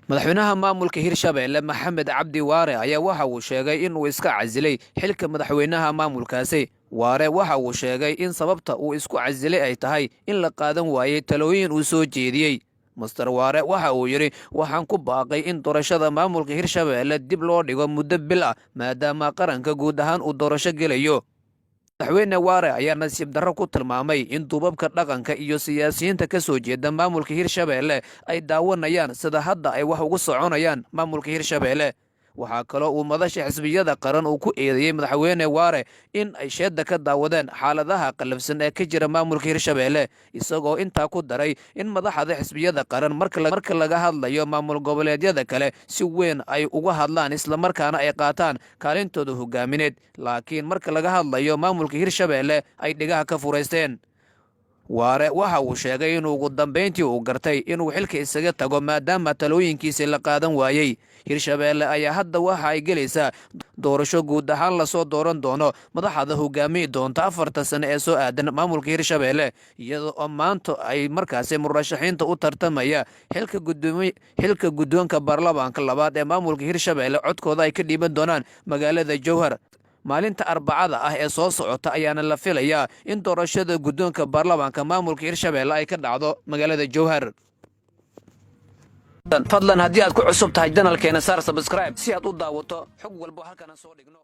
madaxweynaha maamulka Hirshabelle Maxamed Cabdi Waare ayaa waxa uu sheegay in uu iska casilay xilka madaxweynaha maamulkaasi. Waare waxa uu sheegay in sababta uu isku casilay ay tahay in la qaadan waayay talooyin uu soo jeediyay. Mr. Waare waxa uu yiri waxaan ku baaqay in doorashada maamulka Hirshabelle dib loo dhigo muddo bil ah maadaama qaranka guud ahaan uu doorasho gelayo. madaxweyne Waare ayaa nasiib darro ku tilmaamay in duubabka dhaqanka iyo siyaasiyiinta ka soo jeeda maamulka Hirshabelle ay daawanayaan sida hadda ay wax ugu soconayaan maamulka Hirshabelle. waxaa kaloo uu madasha xisbiyada qaran uu ku eedeeyay madaxweyne Waare in ay sheeda ka daawadeen xaaladaha qalafsan ee ka jira maamulka Hirshabelle, isagoo intaa ku daray in madaxda xisbiyada qaran marka laga hadlayo maamul goboleedyada kale si weyn ay uga hadlaan isla markaana ay qaataan kaalintooda hogaamineed, laakiin marka laga hadlayo maamulka Hirshabelle ay dhigaha ka fureysteen. Waare waxa uu sheegay in ugu dambeyntii uu gartay inuu xilka isaga tago maadaama talooyinkiisa la qaadan waayay. Hirshabelle ayaa hadda waxa ay gelaysaa doorasho guud ahaan la soo dooran doono madaxda hogaamiye doonta 4 sano ee soo aadan maamulka Hirshabelle, iyadoo maanta ay markaasi murashaxiinta u tartamaya xilka guddoonka baarlamaanka labaad ee maamulka Hirshabelle codkooda ay ka dhiiban doonaan magaalada Jowhar. maalinta Arbacada ah ee soo socota ayaana la filayaa in doorashada guddoonka baarlamaanka maamulka Hirshabelle ay ka dhacdo magaalada Jowhar. fadlan haddii aad ku cusub tahay channelkeena saar subscribe si aad u daawato xog walba halkan soo dhigno.